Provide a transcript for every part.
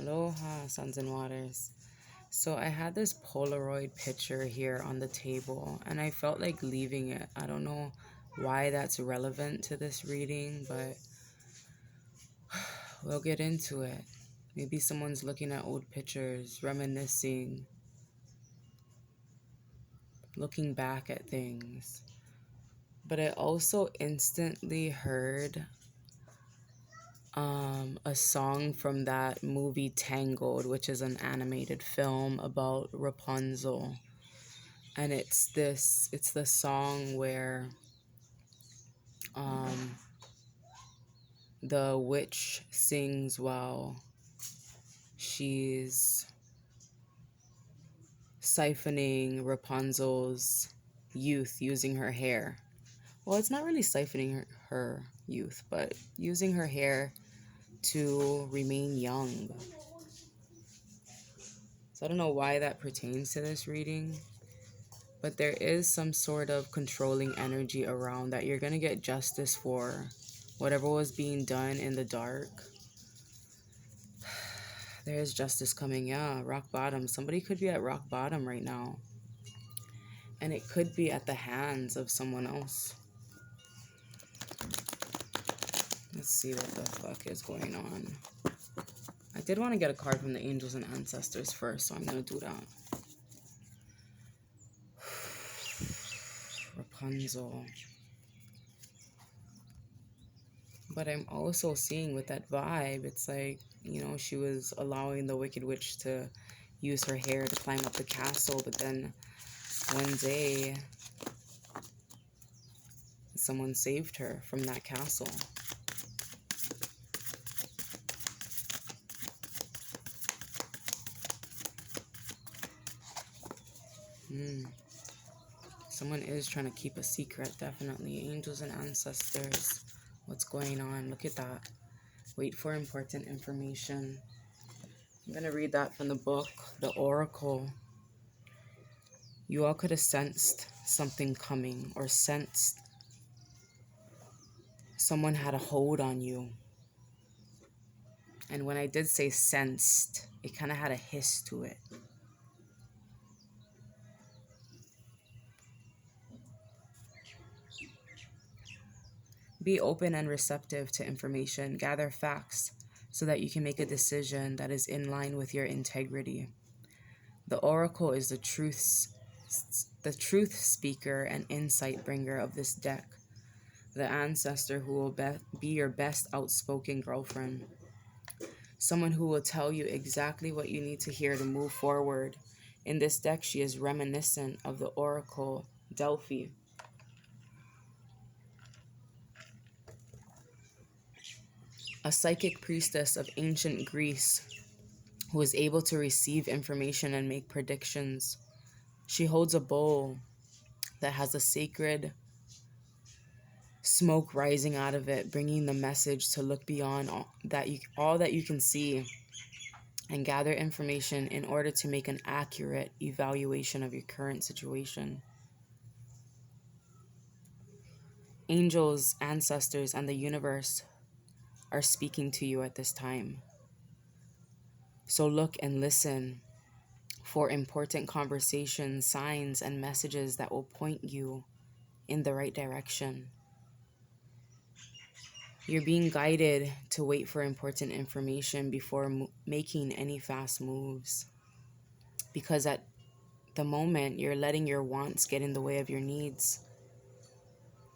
Aloha, Suns and Waters. So I had this Polaroid picture here on the table and I felt like leaving it. I don't know why that's relevant to this reading, but we'll get into it. Maybe someone's looking at old pictures, reminiscing, looking back at things. But I also instantly heard a song from that movie Tangled, which is an animated film about Rapunzel. And it's the song where um, the witch sings while she's siphoning Rapunzel's youth using her hair. Well, it's not really siphoning her youth, but using her hair to remain young. So I don't know why that pertains to this reading, but there is some sort of controlling energy around that you're going to get justice for whatever was being done in the dark. There is justice coming. Yeah, rock bottom. Somebody could be at rock bottom right now. And it could be at the hands of someone else. Let's see what the fuck is going on. I did want to get a card from the angels and ancestors first, so I'm going to do that. Rapunzel. But I'm also seeing with that vibe, it's like, you know, she was allowing the Wicked Witch to use her hair to climb up the castle, but then one day someone saved her from that castle. Someone is trying to keep a secret, definitely. Angels and ancestors. What's going on? Look at that. Wait for important information. I'm going to read that from the book, The Oracle. You all could have sensed something coming, or sensed someone had a hold on you. And when I did say sensed, it kind of had a hiss to it. Be open and receptive to information. Gather facts so that you can make a decision that is in line with your integrity. The oracle is the truth speaker and insight bringer of this deck. The ancestor who will be your best outspoken girlfriend. Someone who will tell you exactly what you need to hear to move forward. In this deck, she is reminiscent of the oracle Delphi. A psychic priestess of ancient Greece who is able to receive information and make predictions. She holds a bowl that has a sacred smoke rising out of it, bringing the message to look beyond all that you can see and gather information in order to make an accurate evaluation of your current situation. Angels, ancestors, and the universe are speaking to you at this time. So look and listen for important conversations, signs, and messages that will point you in the right direction. You're being guided to wait for important information before making any fast moves. Because at the moment, you're letting your wants get in the way of your needs.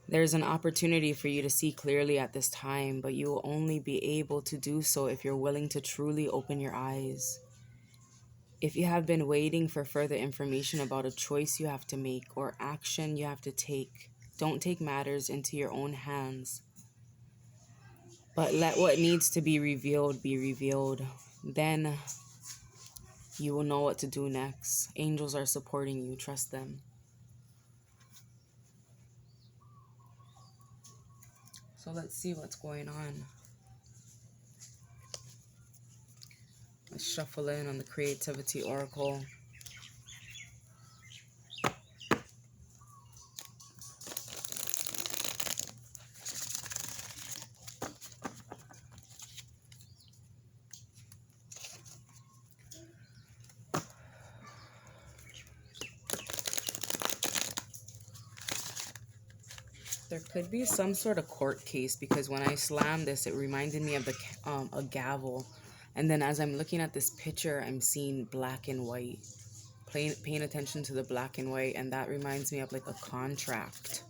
There's an opportunity for you to see clearly at this time, but you will only be able to do so if you're willing to truly open your eyes. If you have been waiting for further information about a choice you have to make or action you have to take, don't take matters into your own hands. But let what needs to be revealed be revealed. Then you will know what to do next. Angels are supporting you. Trust them. So let's see what's going on. Let's shuffle in on the Creativity Oracle. There could be some sort of court case, because when I slammed this, it reminded me of a gavel. And then as I'm looking at this picture, I'm seeing black and white. Paying attention to the black and white, and that reminds me of like a contract.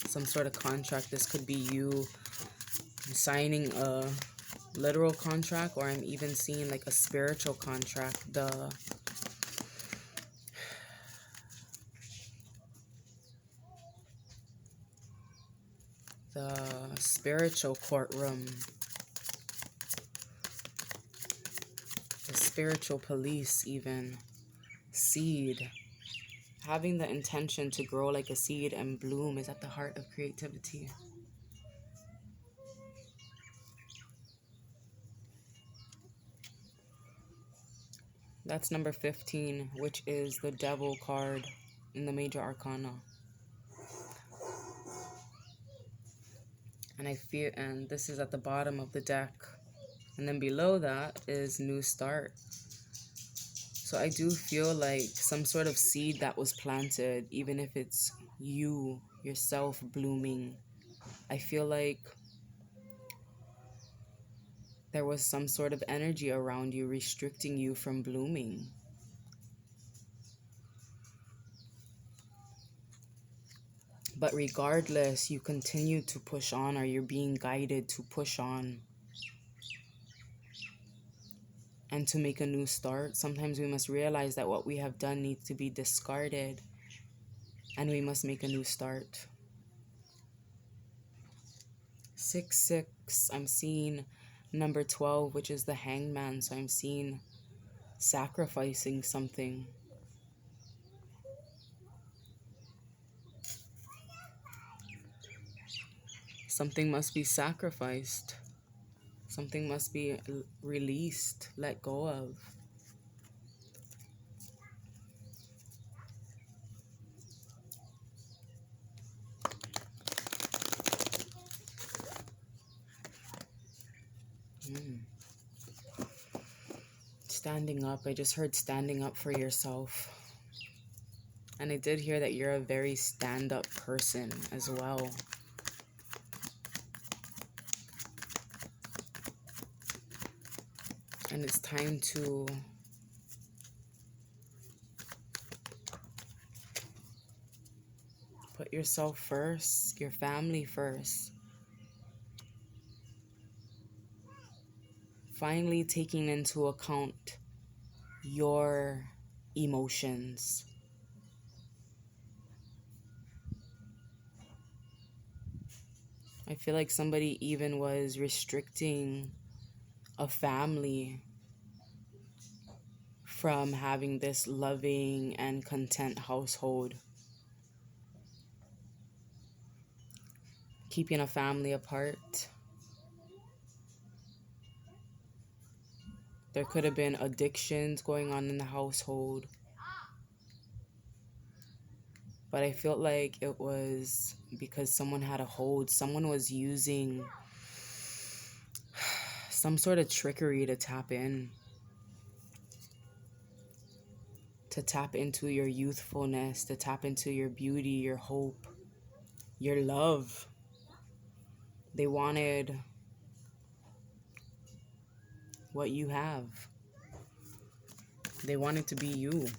Some sort of contract. This could be you signing a literal contract, or I'm even seeing like a spiritual contract. The spiritual courtroom, the spiritual police, even seed. Having the intention to grow like a seed and bloom is at the heart of creativity. That's number 15, which is the devil card in the major arcana. And this is at the bottom of the deck. And then below that is new start. So I do feel like some sort of seed that was planted, even if it's you, yourself blooming. I feel like there was some sort of energy around you restricting you from blooming. But regardless, you continue to push on, or you're being guided to push on and to make a new start. Sometimes we must realize that what we have done needs to be discarded, and we must make a new start. 6-6, I'm seeing number 12, which is the hangman. So I'm seeing sacrificing something. Something must be sacrificed. Something must be released, let go of. Standing up. I just heard standing up for yourself. And I did hear that you're a very stand-up person as well. And it's time to put yourself first, your family first. Finally taking into account your emotions. I feel like somebody even was restricting a family from having this loving and content household. Keeping a family apart. There could have been addictions going on in the household. But I felt like it was because someone had a hold. Someone was using some sort of trickery to tap in. To tap into your youthfulness, to tap into your beauty, your hope, your love. They wanted what you have. They wanted to be you.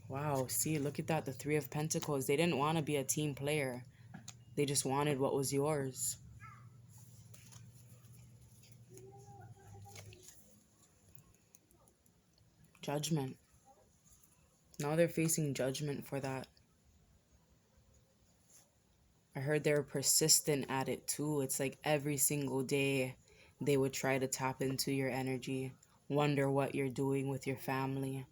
Wow, see, look at that, the 3 of Pentacles. They didn't want to be a team player. They just wanted what was yours. Judgment. Now they're facing judgment for that. I heard they were persistent at it too. It's like every single day they would try to tap into your energy, wonder what you're doing with your family.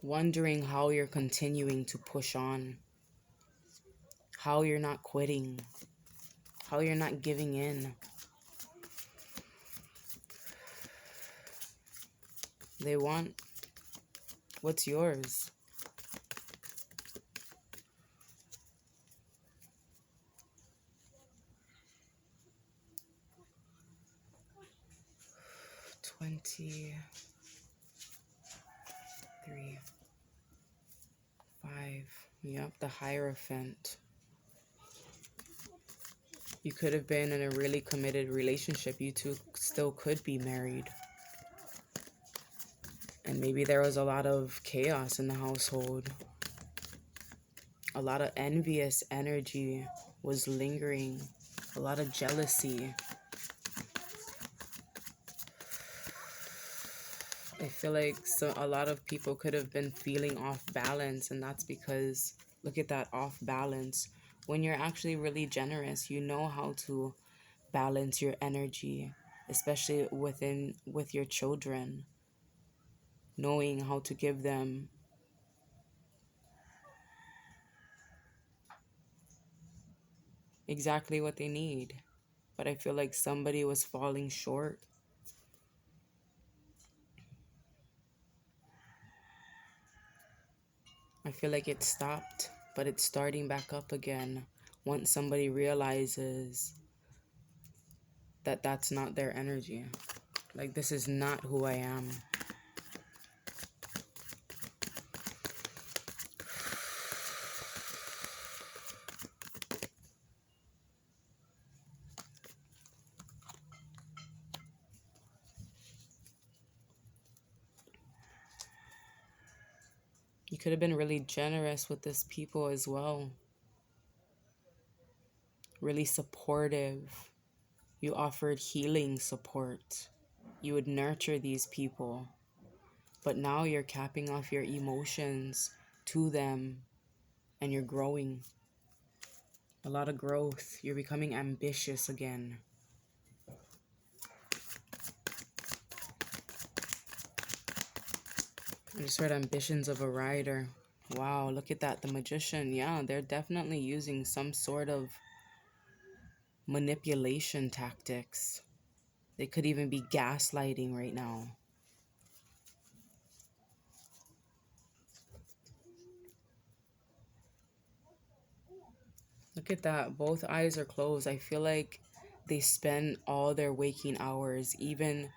Wondering how you're continuing to push on, how you're not quitting, how you're not giving in. They want what's yours. $23. Yep, the Hierophant. You could have been in a really committed relationship. You two still could be married. And maybe there was a lot of chaos in the household. A lot of envious energy was lingering. A lot of jealousy. I feel like a lot of people could have been feeling off balance, and that's because, look at that, off balance. When you're actually really generous, you know how to balance your energy, especially with your children, knowing how to give them exactly what they need. But I feel like somebody was falling short. I feel like it stopped, but it's starting back up again once somebody realizes that that's not their energy. Like, this is not who I am. You could have been really generous with this people as well. Really supportive. You offered healing support. You would nurture these people. But now you're capping off your emotions to them, and you're growing. A lot of growth. You're becoming ambitious again. I just read ambitions of a rider. Wow, look at that. The magician. Yeah, they're definitely using some sort of manipulation tactics. They could even be gaslighting right now. Look at that. Both eyes are closed. I feel like they spend all their waking hours, even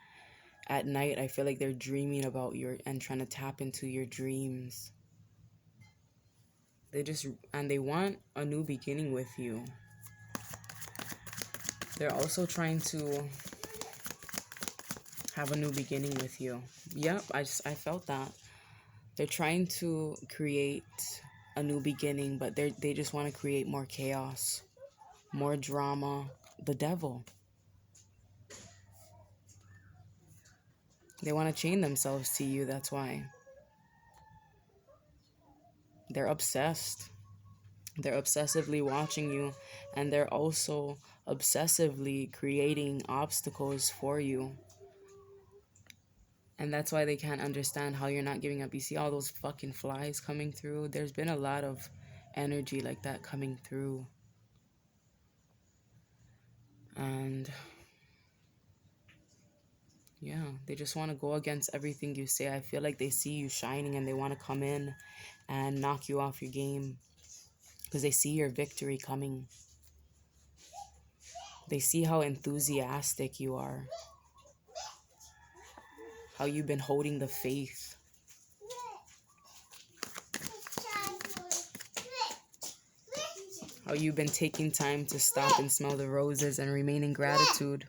at night. I feel like they're dreaming about you and trying to tap into your dreams. They want a new beginning with you. They're also trying to have a new beginning with you. Yep, I felt that. They're trying to create a new beginning, but they just want to create more chaos, more drama. The devil. They want to chain themselves to you, that's why. They're obsessed. They're obsessively watching you, and they're also obsessively creating obstacles for you. And that's why they can't understand how you're not giving up. You see all those fucking flies coming through? There's been a lot of energy like that coming through. And yeah, they just want to go against everything you say. I feel like they see you shining and they want to come in and knock you off your game because they see your victory coming. They see how enthusiastic you are, how you've been holding the faith. How you've been taking time to stop and smell the roses and remain in gratitude.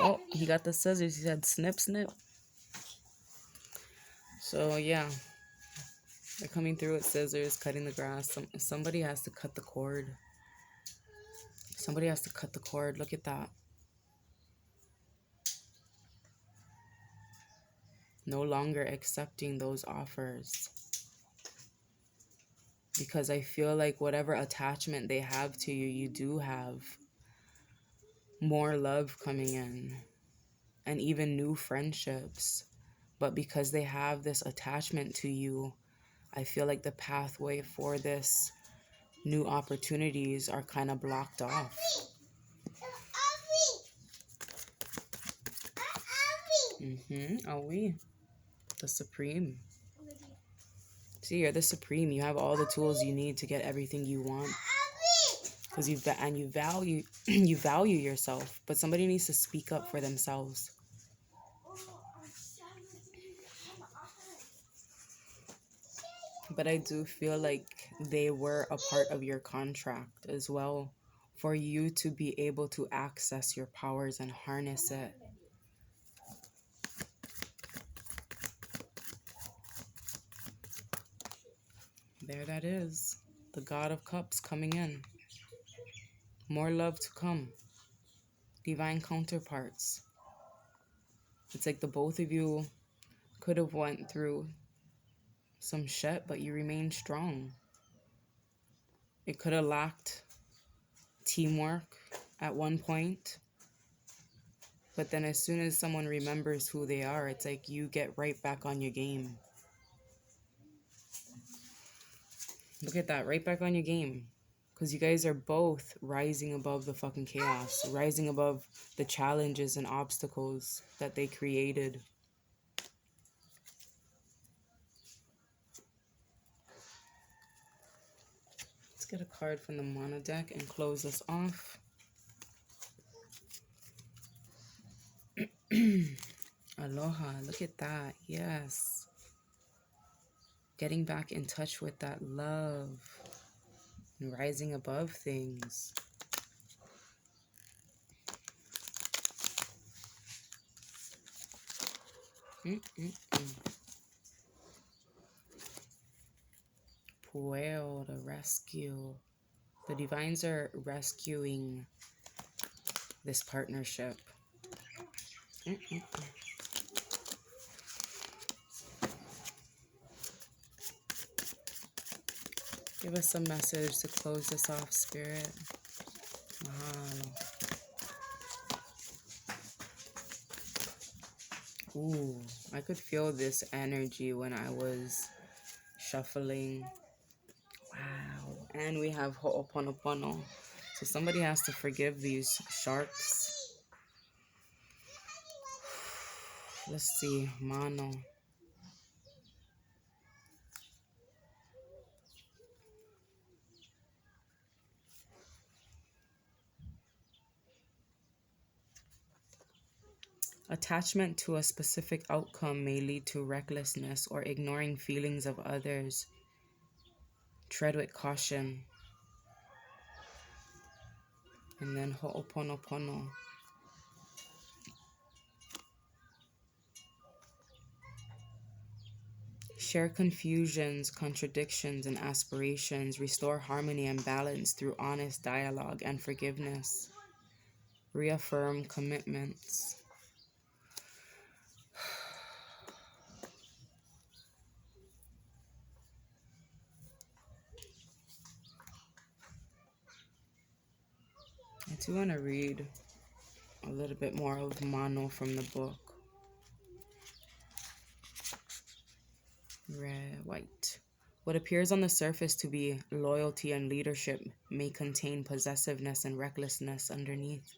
Oh, he got the scissors. He said snip, snip. So, yeah. They're coming through with scissors, cutting the grass. Somebody has to cut the cord. Somebody has to cut the cord. Look at that. No longer accepting those offers. Because I feel like whatever attachment they have to you, you do have more love coming in. And even new friendships. But because they have this attachment to you, I feel like the pathway for this new opportunities are kind of blocked off. Are we? The Supreme. See, you're the Supreme. You have all the tools you need to get everything you want. Because you value you value yourself, but somebody needs to speak up for themselves. But I do feel like they were a part of your contract as well, for you to be able to access your powers and harness it. There that is. The God of Cups coming in. More love to come. Divine counterparts. It's like the both of you could have went through some shit, but you remained strong. It could have lacked teamwork at one point, but then as soon as someone remembers who they are, it's like you get right back on your game. Look at that, right back on your game. Because you guys are both rising above the fucking chaos, rising above the challenges and obstacles that they created. Let's get a card from the mono deck and close this off. Aloha, look at that. Yes. Getting back in touch with that love and rising above things. Pueo, the rescue. The divines are rescuing this partnership. Give us a message to close this off, Spirit. Mahalo. Ooh, I could feel this energy when I was shuffling. Wow. And we have Ho'oponopono. So somebody has to forgive these sharks. Let's see. Mano. Attachment to a specific outcome may lead to recklessness or ignoring feelings of others. Tread with caution. And then Ho'oponopono. Share confusions, contradictions, and aspirations. Restore harmony and balance through honest dialogue and forgiveness. Reaffirm commitments. I do want to read a little bit more of Mano from the book. Red, white. What appears on the surface to be loyalty and leadership may contain possessiveness and recklessness underneath.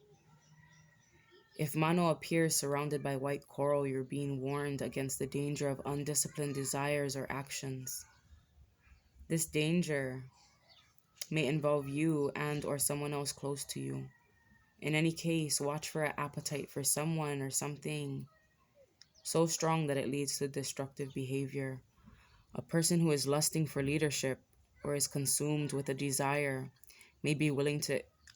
If Mano appears surrounded by white coral, you're being warned against the danger of undisciplined desires or actions. This danger may involve you and or someone else close to you. In any case, watch for an appetite for someone or something so strong that it leads to destructive behavior. A person who is lusting for leadership or is consumed with a desire may be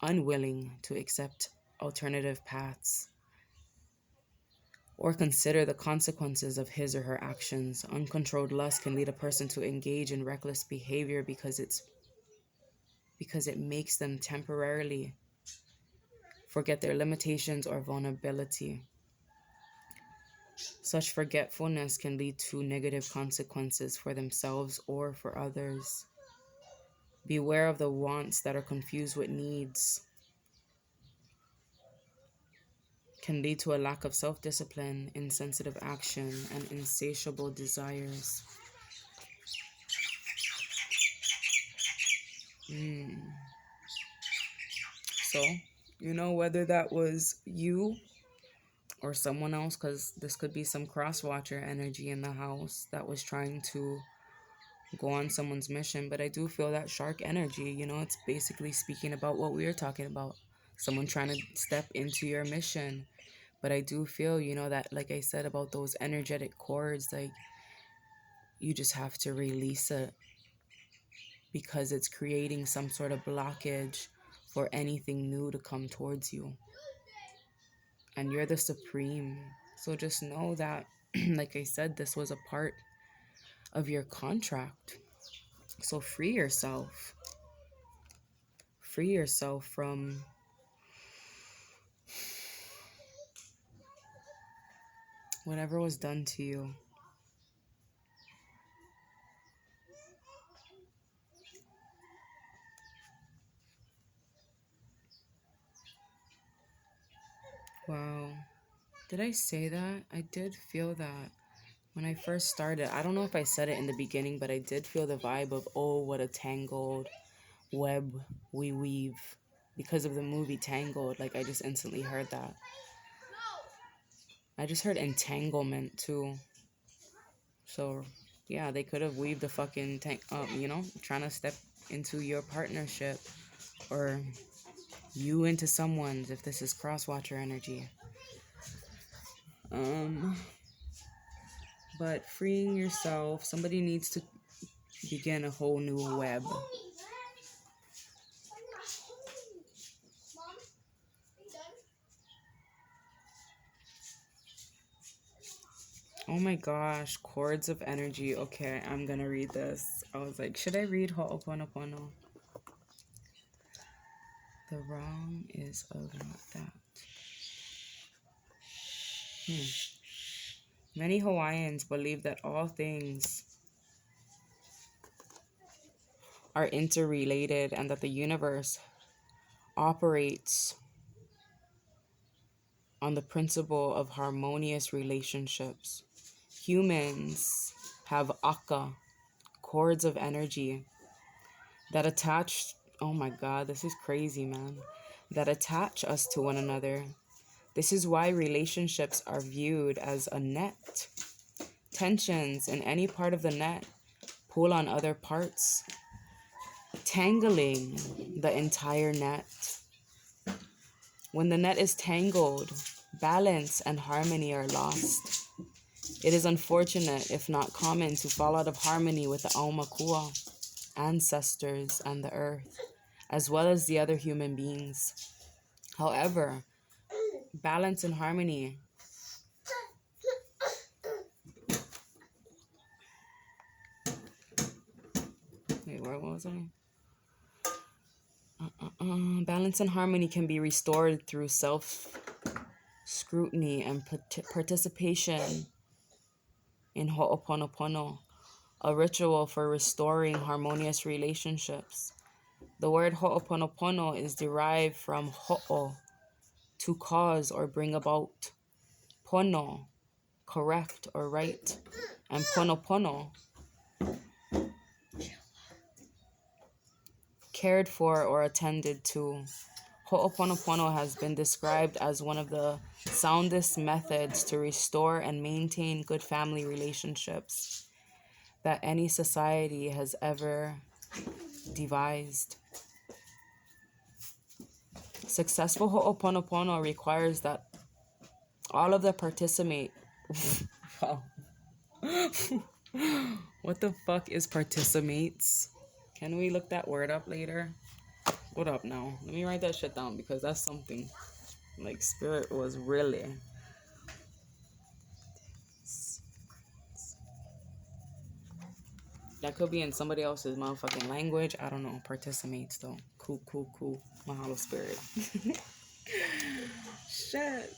unwilling to accept alternative paths or consider the consequences of his or her actions. Uncontrolled lust can lead a person to engage in reckless behavior because it makes them temporarily forget their limitations or vulnerability. Such forgetfulness can lead to negative consequences for themselves or for others. Beware of the wants that are confused with needs. Can lead to a lack of self-discipline, insensitive action, and insatiable desires. So, whether that was you or someone else, because this could be some cross-watcher energy in the house that was trying to go on someone's mission. But I do feel that shark energy, it's basically speaking about what we were talking about. Someone trying to step into your mission. But I do feel, that, like I said, about those energetic cords, like, you just have to release it. because it's creating some sort of blockage for anything new to come towards you. And you're the supreme. So just know that, like I said, this was a part of your contract. So free yourself. Free yourself from whatever was done to you. Wow. Did I say that? I did feel that when I first started. I don't know if I said it in the beginning, but I did feel the vibe of, oh, what a tangled web we weave. Because of the movie Tangled, like I just instantly heard that. I just heard entanglement too. So yeah, they could have weaved the fucking trying to step into your partnership or you into someone's if this is cross-watcher energy. But freeing yourself, somebody needs to begin a whole new web. Oh my gosh, cords of energy. Okay, I'm gonna read this. I was like, should I read Ho'oponopono? The wrong is of not that. Many Hawaiians believe that all things are interrelated and that the universe operates on the principle of harmonious relationships. Humans have aka, cords of energy, that attach, oh my God, this is crazy, man, that attach us to one another. This is why relationships are viewed as a net. Tensions in any part of the net pull on other parts, tangling the entire net. When the net is tangled, balance and harmony are lost. It is unfortunate, if not common, to fall out of harmony with the Aumakua, ancestors, and the earth, as well as the other human beings. However, balance and harmony where was I? Balance and harmony can be restored through self-scrutiny and participation in Ho'oponopono, a ritual for restoring harmonious relationships. The word Ho'oponopono is derived from Ho'o, to cause or bring about, Pono, correct or right, and Ponopono, cared for or attended to. Ho'oponopono has been described as one of the soundest methods to restore and maintain good family relationships that any society has ever devised. Successful Ho'oponopono requires that all of the participate. Wow. What the fuck is participates? Can we look that word up later? What up now? Let me write that shit down because that's something. Like, spirit was really. That could be in somebody else's motherfucking language. I don't know. Participates though. Cool. Mahalo spirit. Shit.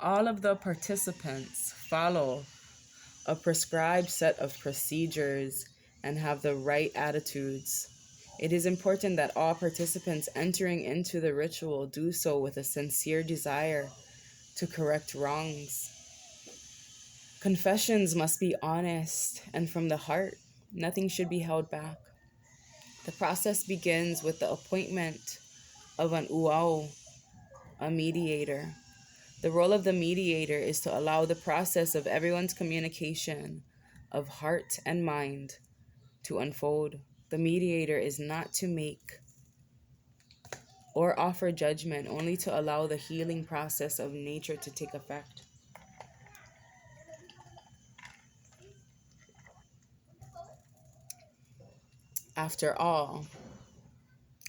All of the participants follow a prescribed set of procedures and have the right attitudes. It is important that all participants entering into the ritual do so with a sincere desire to correct wrongs. Confessions must be honest and from the heart. Nothing should be held back. The process begins with the appointment of an uau, a mediator. The role of the mediator is to allow the process of everyone's communication of heart and mind to unfold. The mediator is not to make or offer judgment, only to allow the healing process of nature to take effect. After all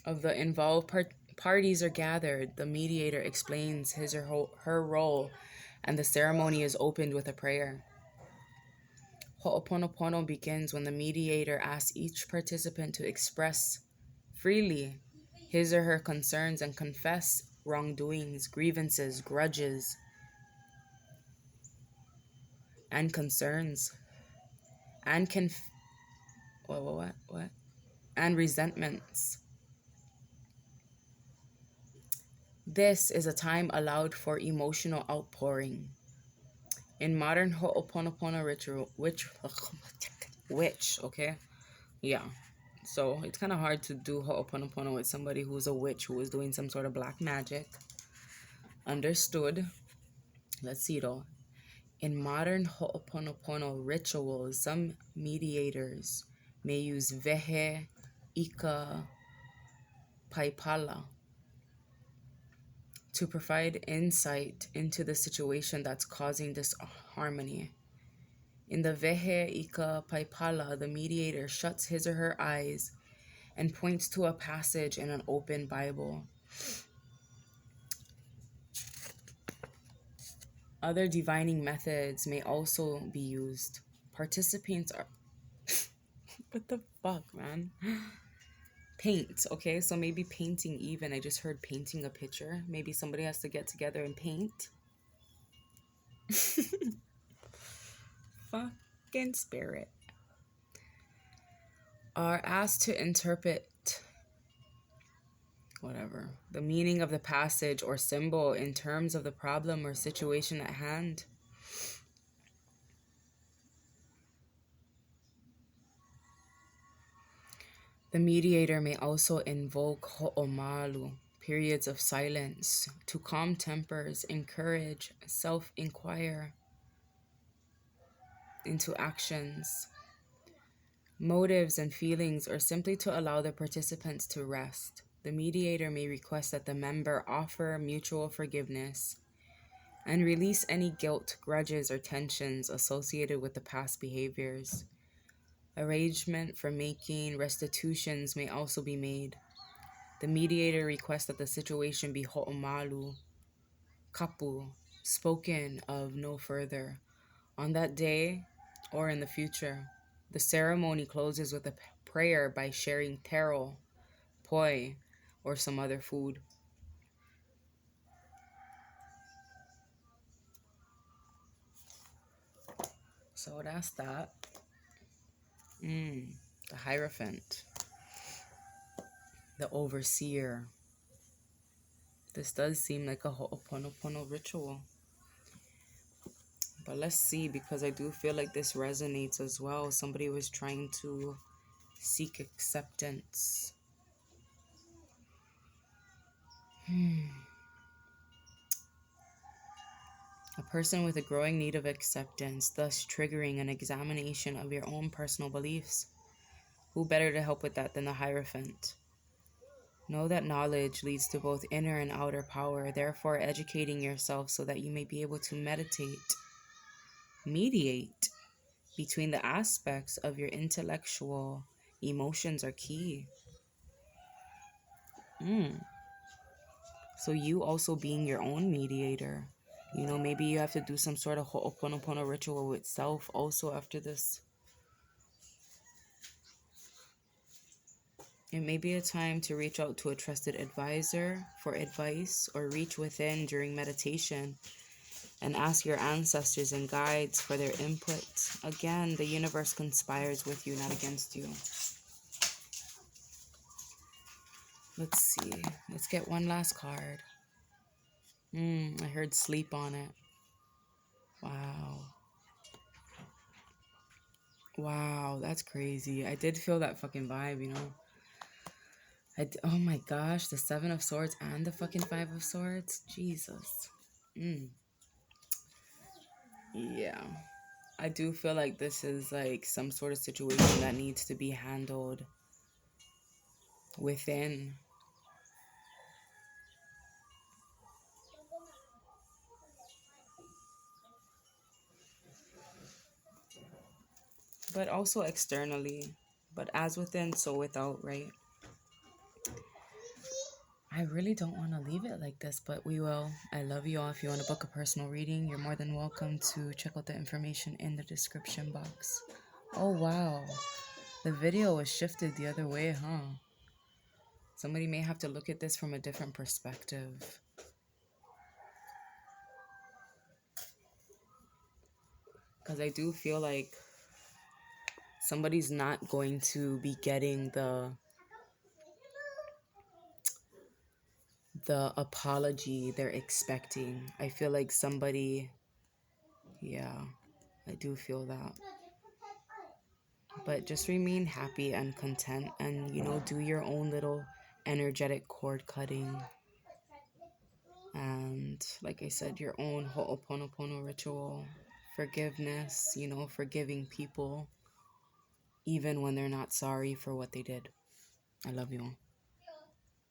of the involved parties are gathered, the mediator explains his or her role, and the ceremony is opened with a prayer. Ho'oponopono begins when the mediator asks each participant to express freely his or her concerns and confess wrongdoings, grievances, grudges, and concerns, and what? And resentments. This is a time allowed for emotional outpouring. In modern Ho'oponopono ritual, which, okay? Yeah. So it's kind of hard to do Ho'oponopono with somebody who's a witch who is doing some sort of black magic. Understood. Let's see though. In modern Ho'oponopono rituals, some mediators may use Vehe, Ika, Paipala to provide insight into the situation that's causing disharmony. In the Vehe, Ika, Paipala, the mediator shuts his or her eyes and points to a passage in an open Bible. Other divining methods may also be used. Participants are... What the fuck, man? Paint, okay? So maybe painting even. I just heard painting a picture. Maybe somebody has to get together and paint. Fucking spirit. Are asked to interpret whatever the meaning of the passage or symbol in terms of the problem or situation at hand. The mediator may also invoke ho'omalu, periods of silence, to calm tempers, encourage self-inquire into actions, motives, and feelings, or simply to allow the participants to rest. The mediator may request that the member offer mutual forgiveness and release any guilt, grudges, or tensions associated with the past behaviors. Arrangement for making restitutions may also be made. The mediator requests that the situation be ho'omalu, kapu, spoken of no further, on that day or in the future. The ceremony closes with a prayer by sharing taro, poi, or some other food. So that's that. The Hierophant, the Overseer. This does seem like a Ho'oponopono ritual. But let's see, because I do feel like this resonates as well. Somebody was trying to seek acceptance. A person with a growing need of acceptance, thus triggering an examination of your own personal beliefs. Who better to help with that than the Hierophant? Know that knowledge leads to both inner and outer power, therefore educating yourself so that you may be able to mediate between the aspects of your intellectual emotions are key. So you also being your own mediator. You know, maybe you have to do some sort of Ho'oponopono ritual with self also after this. It may be a time to reach out to a trusted advisor for advice or reach within during meditation and ask your ancestors and guides for their input. Again, the universe conspires with you, not against you. Let's see. Let's get one last card. I heard sleep on it. Wow. Wow, that's crazy. I did feel that fucking vibe, you know? Oh my gosh, the Seven of Swords and the fucking Five of Swords. Jesus. Yeah. I do feel like this is like some sort of situation that needs to be handled within. But also externally. But as within, so without, right? I really don't want to leave it like this, but we will. I love you all. If you want to book a personal reading, you're more than welcome to check out the information in the description box. Oh, wow. The video was shifted the other way, huh? Somebody may have to look at this from a different perspective. Because I do feel like somebody's not going to be getting the apology they're expecting. I feel like somebody, yeah, I do feel that. But just remain happy and content, and do your own little energetic cord cutting, and like I said, your own ho'oponopono ritual, forgiveness, forgiving people even when they're not sorry for what they did. I love you all.